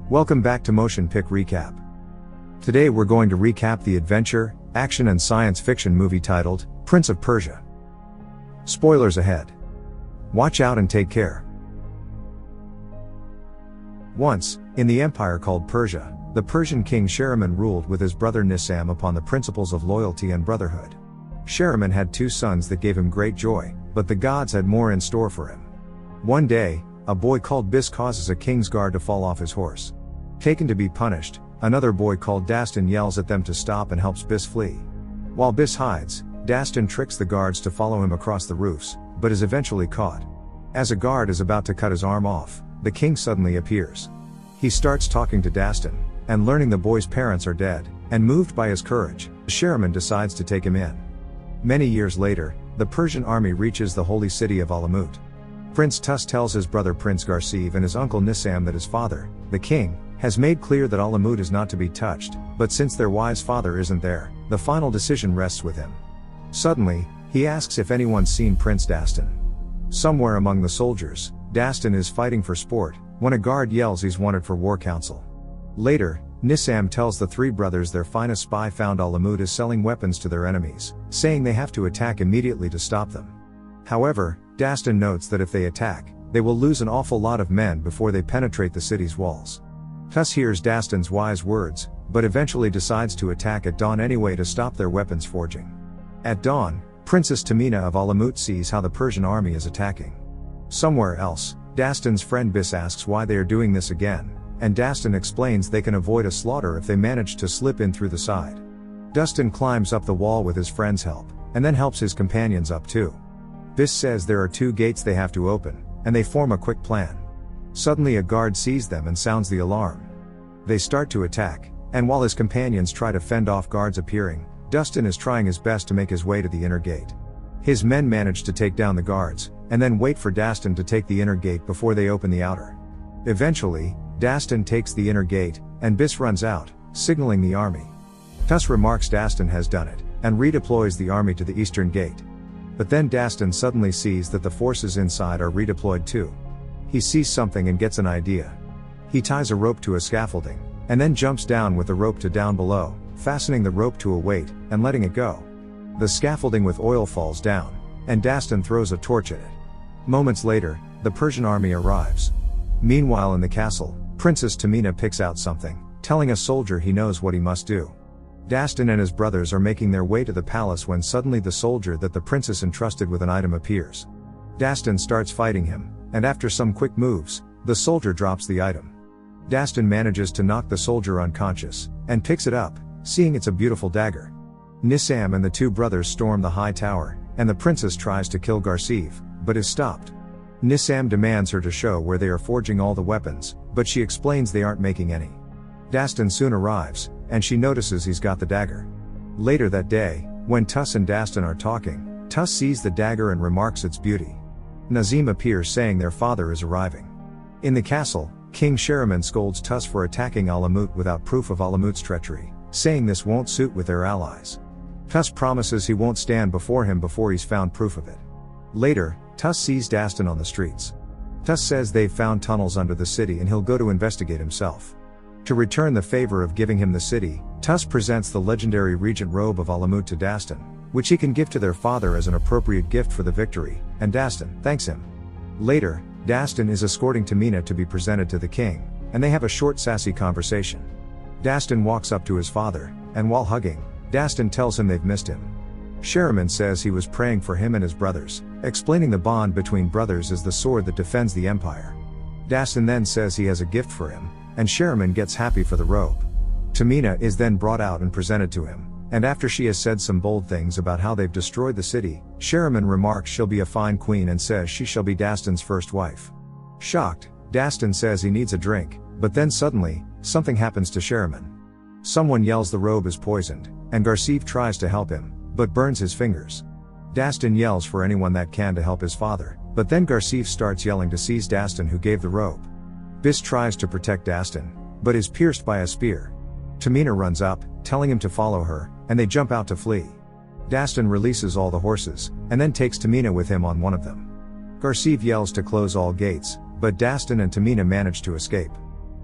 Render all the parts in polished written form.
Welcome back to Motion Pic Recap. Today we're going to recap the adventure, action and science fiction movie titled, Prince of Persia. Spoilers ahead. Watch out and take care. Once, in the empire called Persia, the Persian king Shahriman ruled with his brother Nisam upon the principles of loyalty and brotherhood. Shahriman had 2 sons that gave him great joy, but the gods had more in store for him. One day, a boy called Bis causes a king's guard to fall off his horse. Taken to be punished, another boy called Dastan yells at them to stop and helps Bis flee. While Bis hides, Dastan tricks the guards to follow him across the roofs, but is eventually caught. As a guard is about to cut his arm off, the king suddenly appears. He starts talking to Dastan, and learning the boy's parents are dead, and moved by his courage, Shahriman decides to take him in. Many years later, the Persian army reaches the holy city of Alamut. Prince Tus tells his brother Prince Garsiv and his uncle Nisam that his father, the king, has made clear that Alamut is not to be touched, but since their wise father isn't there, the final decision rests with him. Suddenly, he asks if anyone's seen Prince Dastan. Somewhere among the soldiers, Dastan is fighting for sport, when a guard yells he's wanted for war council. Later, Nisam tells the 3 brothers their finest spy found Alamut is selling weapons to their enemies, saying they have to attack immediately to stop them. However, Dastan notes that if they attack, they will lose an awful lot of men before they penetrate the city's walls. Tus hears Dastan's wise words, but eventually decides to attack at dawn anyway to stop their weapons forging. At dawn, Princess Tamina of Alamut sees how the Persian army is attacking. Somewhere else, Dastan's friend Bis asks why they are doing this again, and Dastan explains they can avoid a slaughter if they manage to slip in through the side. Dastan climbs up the wall with his friend's help, and then helps his companions up too. Bis says there are 2 gates they have to open, and they form a quick plan. Suddenly a guard sees them and sounds the alarm. They start to attack, and while his companions try to fend off guards appearing, Dastan is trying his best to make his way to the inner gate. His men manage to take down the guards, and then wait for Dastan to take the inner gate before they open the outer. Eventually, Dastan takes the inner gate, and Bis runs out, signaling the army. Tus remarks Dastan has done it, and redeploys the army to the eastern gate. But then Dastan suddenly sees that the forces inside are redeployed too. He sees something and gets an idea. He ties a rope to a scaffolding, and then jumps down with the rope to down below, fastening the rope to a weight, and letting it go. The scaffolding with oil falls down, and Dastan throws a torch at it. Moments later, the Persian army arrives. Meanwhile in the castle, Princess Tamina picks out something, telling a soldier he knows what he must do. Dastan and his brothers are making their way to the palace when suddenly the soldier that the princess entrusted with an item appears. Dastan starts fighting him, and after some quick moves, the soldier drops the item. Dastan manages to knock the soldier unconscious, and picks it up, seeing it's a beautiful dagger. Nisam and the 2 brothers storm the high tower, and the princess tries to kill Garsiv, but is stopped. Nisam demands her to show where they are forging all the weapons, but she explains they aren't making any. Dastan soon arrives, and she notices he's got the dagger. Later that day, when Tus and Dastan are talking, Tus sees the dagger and remarks its beauty. Nazim appears saying their father is arriving. In the castle, King Shahriman scolds Tus for attacking Alamut without proof of Alamut's treachery, saying this won't suit with their allies. Tus promises he won't stand before him before he's found proof of it. Later, Tus sees Dastan on the streets. Tus says they've found tunnels under the city and he'll go to investigate himself. To return the favor of giving him the city, Tus presents the legendary regent robe of Alamut to Dastan, which he can give to their father as an appropriate gift for the victory, and Dastan thanks him. Later, Dastan is escorting Tamina to be presented to the king, and they have a short sassy conversation. Dastan walks up to his father, and while hugging, Dastan tells him they've missed him. Shahriman says he was praying for him and his brothers, explaining the bond between brothers is the sword that defends the empire. Dastan then says he has a gift for him, and Shahriman gets happy for the robe. Tamina is then brought out and presented to him, and after she has said some bold things about how they've destroyed the city, Shahriman remarks she'll be a fine queen and says she shall be Dastan's first wife. Shocked, Dastan says he needs a drink, but then suddenly, something happens to Shahriman. Someone yells the robe is poisoned, and Garsiv tries to help him, but burns his fingers. Dastan yells for anyone that can to help his father, but then Garsiv starts yelling to seize Dastan who gave the robe. Bis tries to protect Dastan, but is pierced by a spear. Tamina runs up, telling him to follow her, and they jump out to flee. Dastan releases all the horses, and then takes Tamina with him on one of them. Garsiv yells to close all gates, but Dastan and Tamina manage to escape.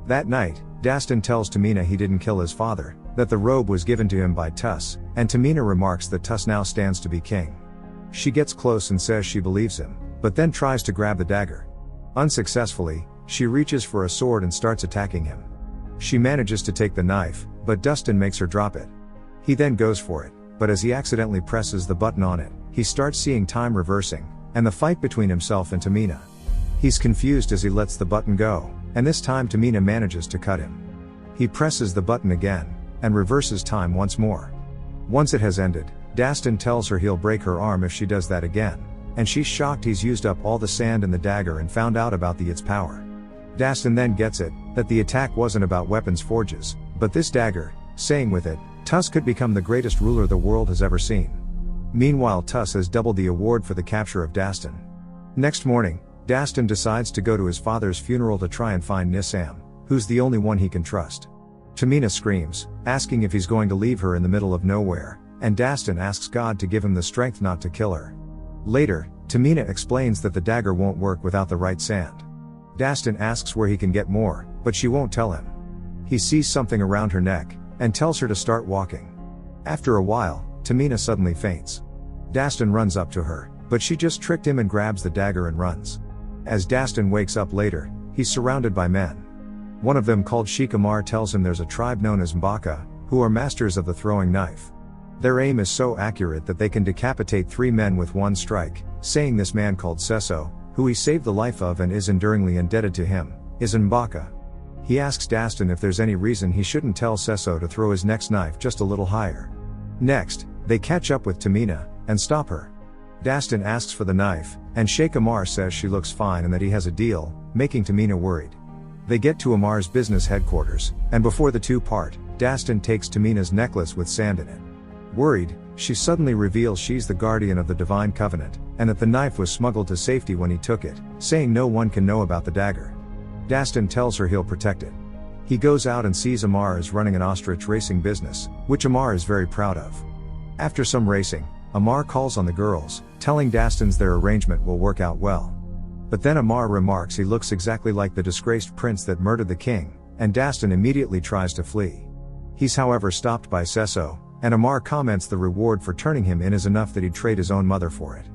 That night, Dastan tells Tamina he didn't kill his father, that the robe was given to him by Tus, and Tamina remarks that Tus now stands to be king. She gets close and says she believes him, but then tries to grab the dagger. Unsuccessfully, she reaches for a sword and starts attacking him. She manages to take the knife, but Dastan makes her drop it. He then goes for it, but as he accidentally presses the button on it, he starts seeing time reversing, and the fight between himself and Tamina. He's confused as he lets the button go, and this time Tamina manages to cut him. He presses the button again, and reverses time once more. Once it has ended, Dastan tells her he'll break her arm if she does that again, and she's shocked he's used up all the sand in the dagger and found out about its power. Dastan then gets it, that the attack wasn't about weapons forges, but this dagger, saying with it, Tus could become the greatest ruler the world has ever seen. Meanwhile, Tus has doubled the award for the capture of Dastan. Next morning, Dastan decides to go to his father's funeral to try and find Nisam, who's the only one he can trust. Tamina screams, asking if he's going to leave her in the middle of nowhere, and Dastan asks God to give him the strength not to kill her. Later, Tamina explains that the dagger won't work without the right sand. Dastan asks where he can get more, but she won't tell him. He sees something around her neck, and tells her to start walking. After a while, Tamina suddenly faints. Dastan runs up to her, but she just tricked him and grabs the dagger and runs. As Dastan wakes up later, he's surrounded by men. One of them, called Sheikh Amar, tells him there's a tribe known as Mbaka, who are masters of the throwing knife. Their aim is so accurate that they can decapitate 3 men with one strike, saying this man called Sesso, who he saved the life of and is enduringly indebted to him, is an Mbaka. He asks Dastan if there's any reason he shouldn't tell Sesso to throw his next knife just a little higher. Next, they catch up with Tamina, and stop her. Dastan asks for the knife, and Sheikh Amar says she looks fine and that he has a deal, making Tamina worried. They get to Amar's business headquarters, and before the two part, Dastan takes Tamina's necklace with sand in it. Worried, she suddenly reveals she's the guardian of the Divine Covenant, and that the knife was smuggled to safety when he took it, saying no one can know about the dagger. Dastan tells her he'll protect it. He goes out and sees Amar is running an ostrich racing business, which Amar is very proud of. After some racing, Amar calls on the girls, telling Dastan their arrangement will work out well. But then Amar remarks he looks exactly like the disgraced prince that murdered the king, and Dastan immediately tries to flee. He's however stopped by Sesso, and Amar comments the reward for turning him in is enough that he'd trade his own mother for it.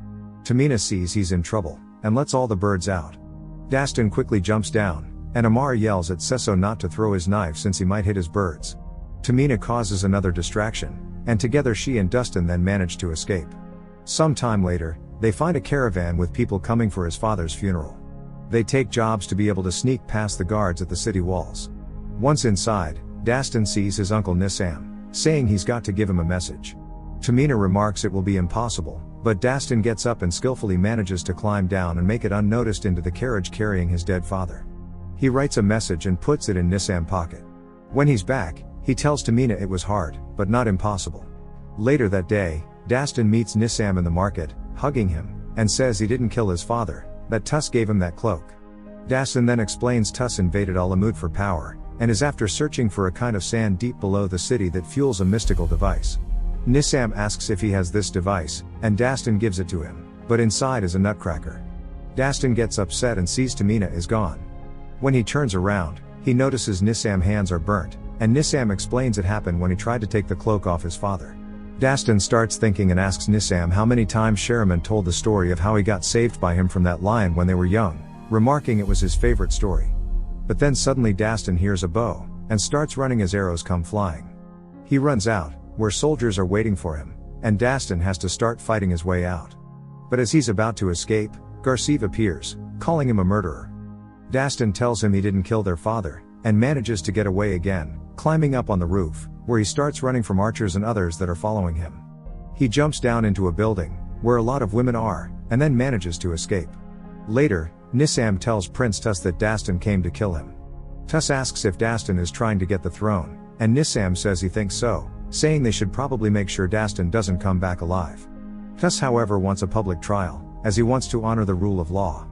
Tamina sees he's in trouble, and lets all the birds out. Dastan quickly jumps down, and Amar yells at Sesso not to throw his knife since he might hit his birds. Tamina causes another distraction, and together she and Dastan then manage to escape. Some time later, they find a caravan with people coming for his father's funeral. They take jobs to be able to sneak past the guards at the city walls. Once inside, Dastan sees his uncle Nisam, saying he's got to give him a message. Tamina remarks it will be impossible, but Dastan gets up and skillfully manages to climb down and make it unnoticed into the carriage carrying his dead father. He writes a message and puts it in Nisam's pocket. When he's back, he tells Tamina it was hard, but not impossible. Later that day, Dastan meets Nisam in the market, hugging him, and says he didn't kill his father, that Tus gave him that cloak. Dastan then explains Tus invaded Alamut for power, and is after searching for a kind of sand deep below the city that fuels a mystical device. Nisam asks if he has this device, and Dastan gives it to him, but inside is a nutcracker. Dastan gets upset and sees Tamina is gone. When he turns around, he notices Nisam's hands are burnt, and Nisam explains it happened when he tried to take the cloak off his father. Dastan starts thinking and asks Nisam how many times Shahriman told the story of how he got saved by him from that lion when they were young, remarking it was his favorite story. But then suddenly Dastan hears a bow, and starts running as arrows come flying. He runs out, where soldiers are waiting for him, and Dastan has to start fighting his way out. But as he's about to escape, Garcev appears, calling him a murderer. Dastan tells him he didn't kill their father, and manages to get away again, climbing up on the roof, where he starts running from archers and others that are following him. He jumps down into a building, where a lot of women are, and then manages to escape. Later, Nisam tells Prince Tus that Dastan came to kill him. Tus asks if Dastan is trying to get the throne, and Nisam says he thinks so, saying they should probably make sure Dastan doesn't come back alive. Tus however wants a public trial, as he wants to honor the rule of law.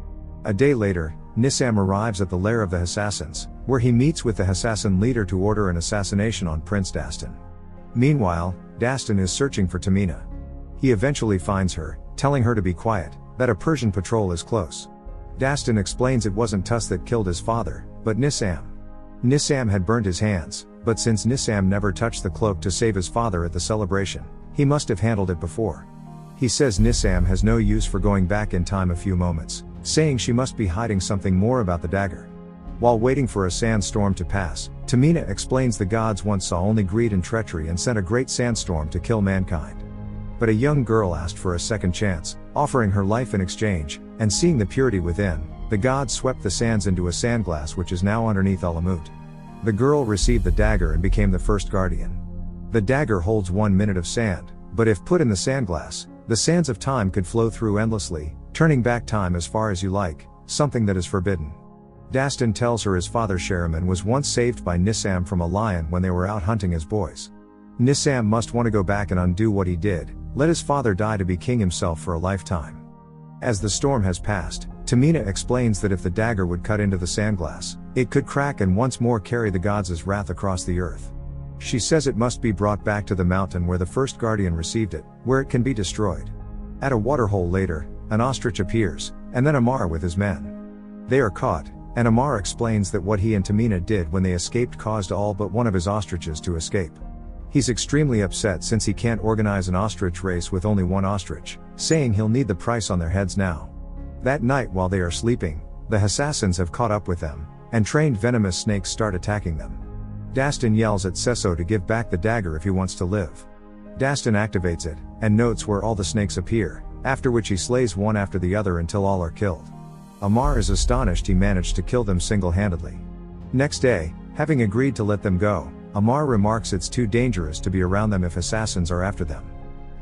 A day later, Nisam arrives at the lair of the Assassins, where he meets with the Assassin leader to order an assassination on Prince Dastan. Meanwhile, Dastan is searching for Tamina. He eventually finds her, telling her to be quiet, that a Persian patrol is close. Dastan explains it wasn't Tus that killed his father, but Nisam. Nisam had burnt his hands, but since Nisam never touched the cloak to save his father at the celebration, he must have handled it before. He says Nisam has no use for going back in time a few moments, saying she must be hiding something more about the dagger. While waiting for a sandstorm to pass, Tamina explains the gods once saw only greed and treachery and sent a great sandstorm to kill mankind. But a young girl asked for a second chance, offering her life in exchange, and seeing the purity within, the gods swept the sands into a sandglass which is now underneath Alamut. The girl received the dagger and became the first guardian. The dagger holds 1 minute of sand, but if put in the sandglass, the sands of time could flow through endlessly, turning back time as far as you like, something that is forbidden. Dastan tells her his father Shahriman was once saved by Nisam from a lion when they were out hunting as boys. Nisam must want to go back and undo what he did, let his father die to be king himself for a lifetime. As the storm has passed, Tamina explains that if the dagger would cut into the sandglass, it could crack and once more carry the gods' wrath across the earth. She says it must be brought back to the mountain where the first guardian received it, where it can be destroyed. At a waterhole later, an ostrich appears, and then Amar with his men. They are caught, and Amar explains that what he and Tamina did when they escaped caused all but one of his ostriches to escape. He's extremely upset since he can't organize an ostrich race with only one ostrich, saying he'll need the price on their heads now. That night while they are sleeping, the assassins have caught up with them, and trained venomous snakes start attacking them. Dastan yells at Sesso to give back the dagger if he wants to live. Dastan activates it, and notes where all the snakes appear, after which he slays one after the other until all are killed. Amar is astonished he managed to kill them single-handedly. Next day, having agreed to let them go, Amar remarks it's too dangerous to be around them if assassins are after them.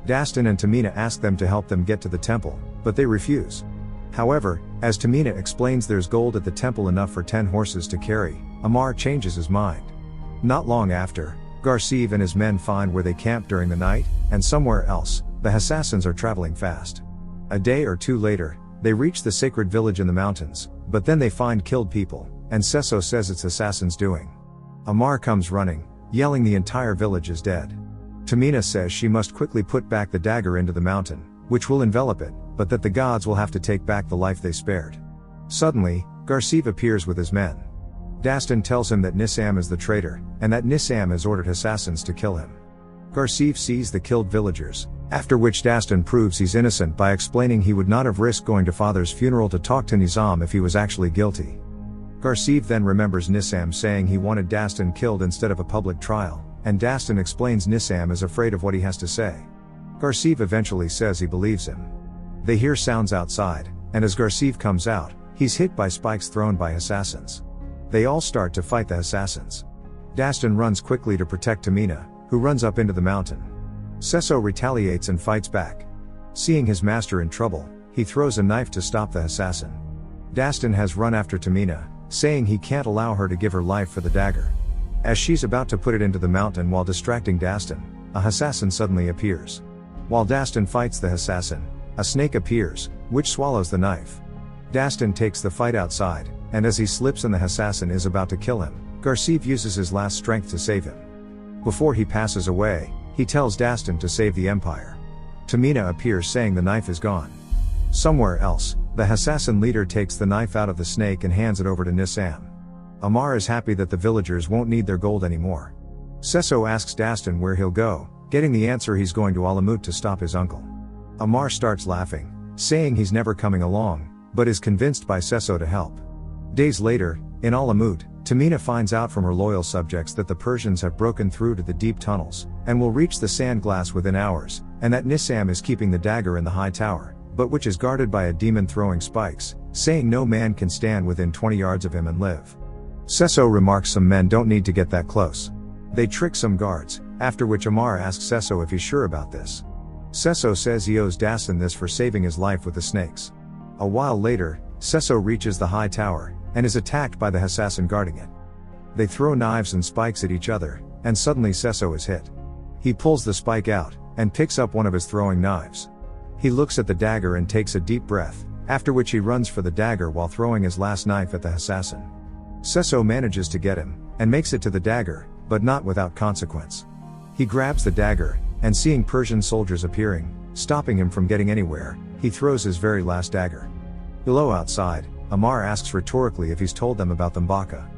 Dastan and Tamina ask them to help them get to the temple, but they refuse. However, as Tamina explains there's gold at the temple enough for 10 horses to carry, Amar changes his mind. Not long after, Garcev and his men find where they camped during the night, and somewhere else, the assassins are traveling fast. A day or two later, they reach the sacred village in the mountains, but then they find killed people, and Sesso says it's assassins' doing. Amar comes running, yelling the entire village is dead. Tamina says she must quickly put back the dagger into the mountain, which will envelop it, but that the gods will have to take back the life they spared. Suddenly, Garcev appears with his men. Dastan tells him that Nisam is the traitor, and that Nisam has ordered assassins to kill him. Garcev sees the killed villagers, after which Dastan proves he's innocent by explaining he would not have risked going to father's funeral to talk to Nizam if he was actually guilty. Garcev then remembers Nisam saying he wanted Dastan killed instead of a public trial, and Dastan explains Nisam is afraid of what he has to say. Garcev eventually says he believes him. They hear sounds outside, and as Garcev comes out, he's hit by spikes thrown by assassins. They all start to fight the assassins. Dastan runs quickly to protect Tamina, who runs up into the mountain. Sesso retaliates and fights back. Seeing his master in trouble, he throws a knife to stop the assassin. Dastan has run after Tamina, saying he can't allow her to give her life for the dagger. As she's about to put it into the mountain while distracting Dastan, a assassin suddenly appears. While Dastan fights the assassin, a snake appears, which swallows the knife. Dastan takes the fight outside, and as he slips and the assassin is about to kill him, Garcev uses his last strength to save him. Before he passes away, he tells Dastan to save the Empire. Tamina appears saying the knife is gone. Somewhere else, the assassin leader takes the knife out of the snake and hands it over to Nisam. Amar is happy that the villagers won't need their gold anymore. Sesso asks Dastan where he'll go, getting the answer he's going to Alamut to stop his uncle. Amar starts laughing, saying he's never coming along, but is convinced by Sesso to help. Days later, in Alamut, Tamina finds out from her loyal subjects that the Persians have broken through to the deep tunnels, and will reach the sand glass within hours, and that Nisam is keeping the dagger in the high tower, but which is guarded by a demon throwing spikes, saying no man can stand within 20 yards of him and live. Sesso remarks some men don't need to get that close. They trick some guards, after which Amar asks Sesso if he's sure about this. Sesso says he owes Dastan this for saving his life with the snakes. A while later, Sesso reaches the high tower, and is attacked by the assassin guarding it. They throw knives and spikes at each other, and suddenly Sesso is hit. He pulls the spike out, and picks up one of his throwing knives. He looks at the dagger and takes a deep breath, after which he runs for the dagger while throwing his last knife at the assassin. Sesso manages to get him, and makes it to the dagger, but not without consequence. He grabs the dagger, and seeing Persian soldiers appearing, stopping him from getting anywhere, he throws his very last dagger. Below outside, Amar asks rhetorically if he's told them about Thambaka.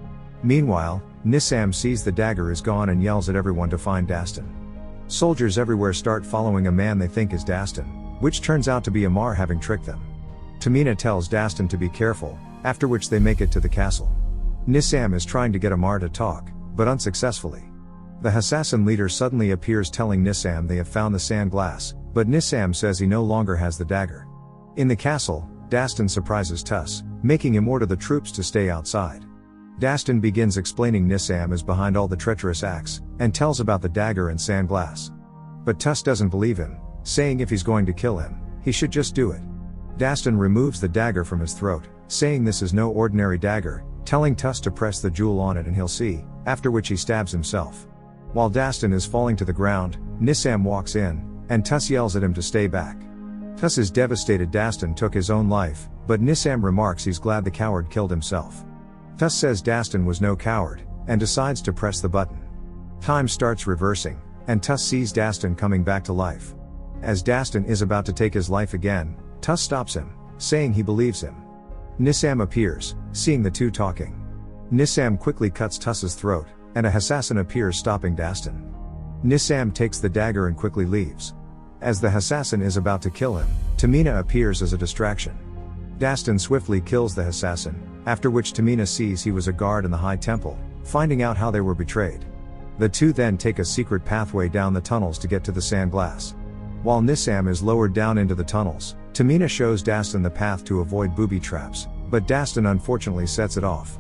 Meanwhile, Nissam sees the dagger is gone and yells at everyone to find Dastan. Soldiers everywhere start following a man they think is Dastan, which turns out to be Amar having tricked them. Tamina tells Dastan to be careful, after which they make it to the castle. Nissam is trying to get Amar to talk, but unsuccessfully. The assassin leader suddenly appears telling Nissam they have found the sand glass, but Nissam says he no longer has the dagger. In the castle, Dastan surprises Tuss, making him order the troops to stay outside. Dastan begins explaining Nissam is behind all the treacherous acts, and tells about the dagger and sand glass. But Tuss doesn't believe him, saying if he's going to kill him, he should just do it. Dastan removes the dagger from his throat, saying this is no ordinary dagger, telling Tuss to press the jewel on it and he'll see, after which he stabs himself. While Dastan is falling to the ground, Nissam walks in, and Tuss yells at him to stay back. Tuss is devastated Dastan took his own life, but Nissam remarks he's glad the coward killed himself. Tuss says Dastan was no coward, and decides to press the button. Time starts reversing, and Tuss sees Dastan coming back to life. As Dastan is about to take his life again, Tuss stops him, saying he believes him. Nissam appears, seeing the two talking. Nissam quickly cuts Tuss's throat, and a assassin appears stopping Dastan. Nissam takes the dagger and quickly leaves. As the assassin is about to kill him, Tamina appears as a distraction. Dastan swiftly kills the assassin, after which Tamina sees he was a guard in the High Temple, finding out how they were betrayed. The two then take a secret pathway down the tunnels to get to the sand glass. While Nissam is lowered down into the tunnels, Tamina shows Dastan the path to avoid booby traps, but Dastan unfortunately sets it off.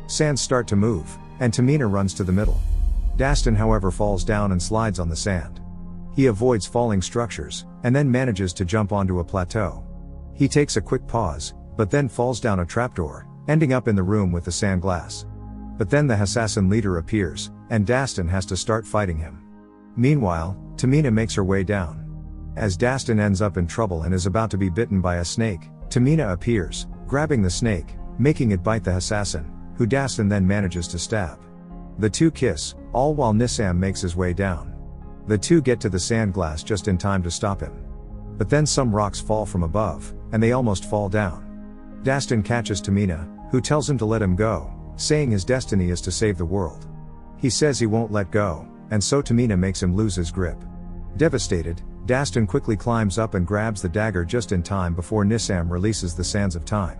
Sands start to move, and Tamina runs to the middle. Dastan however falls down and slides on the sand. He avoids falling structures, and then manages to jump onto a plateau. He takes a quick pause, but then falls down a trapdoor, ending up in the room with the sand glass. But then the assassin leader appears, and Dastan has to start fighting him. Meanwhile, Tamina makes her way down. As Dastan ends up in trouble and is about to be bitten by a snake, Tamina appears, grabbing the snake, making it bite the assassin, who Dastan then manages to stab. The two kiss, all while Nissam makes his way down. The two get to the sand glass just in time to stop him. But then some rocks fall from above, and they almost fall down. Dastan catches Tamina, who tells him to let him go, saying his destiny is to save the world. He says he won't let go, and so Tamina makes him lose his grip. Devastated, Dastan quickly climbs up and grabs the dagger just in time before Nissam releases the sands of time.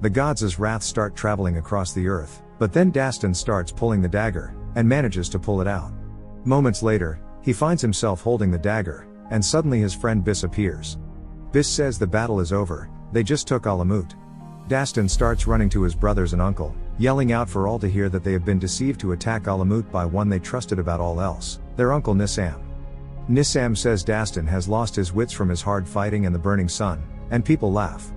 The gods' wrath start traveling across the earth, but then Dastan starts pulling the dagger, and manages to pull it out. Moments later, he finds himself holding the dagger, and suddenly his friend Biss appears. Biss says the battle is over, they just took Alamut. Dastan starts running to his brothers and uncle, yelling out for all to hear that they have been deceived to attack Alamut by one they trusted about all else, their uncle Nissam. Nissam says Dastan has lost his wits from his hard fighting and the burning sun, and people laugh.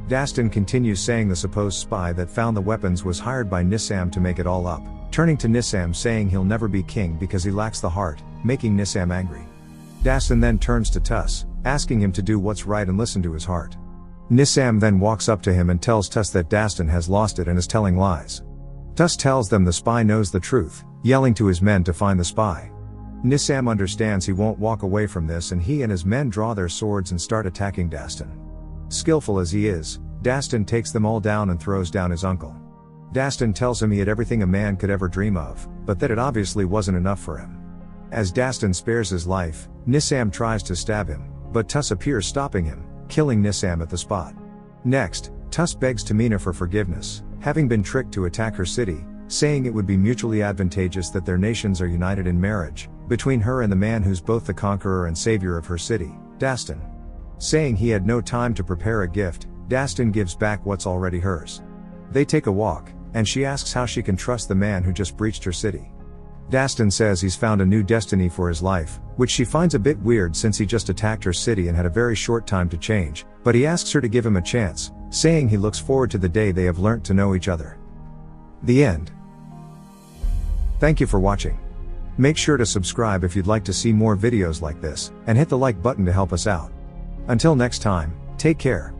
Dastan continues saying the supposed spy that found the weapons was hired by Nissam to make it all up, turning to Nissam saying he'll never be king because he lacks the heart, making Nissam angry. Dastan then turns to Tuss, asking him to do what's right and listen to his heart. Nissam then walks up to him and tells Tuss that Dastan has lost it and is telling lies. Tuss tells them the spy knows the truth, yelling to his men to find the spy. Nissam understands he won't walk away from this and he and his men draw their swords and start attacking Dastan. Skillful as he is, Dastan takes them all down and throws down his uncle. Dastan tells him he had everything a man could ever dream of, but that it obviously wasn't enough for him. As Dastan spares his life, Nissam tries to stab him, but Tuss appears stopping him, killing Nissam at the spot. Next, Tuss begs Tamina for forgiveness, having been tricked to attack her city, saying it would be mutually advantageous that their nations are united in marriage, between her and the man who's both the conqueror and savior of her city, Dastan. Saying he had no time to prepare a gift, Dastan gives back what's already hers. They take a walk, and she asks how she can trust the man who just breached her city. Dastan says he's found a new destiny for his life, which she finds a bit weird since he just attacked her city and had a very short time to change, but he asks her to give him a chance, saying he looks forward to the day they have learnt to know each other. The end. Thank you for watching. Make sure to subscribe if you'd like to see more videos like this, and hit the like button to help us out. Until next time, take care.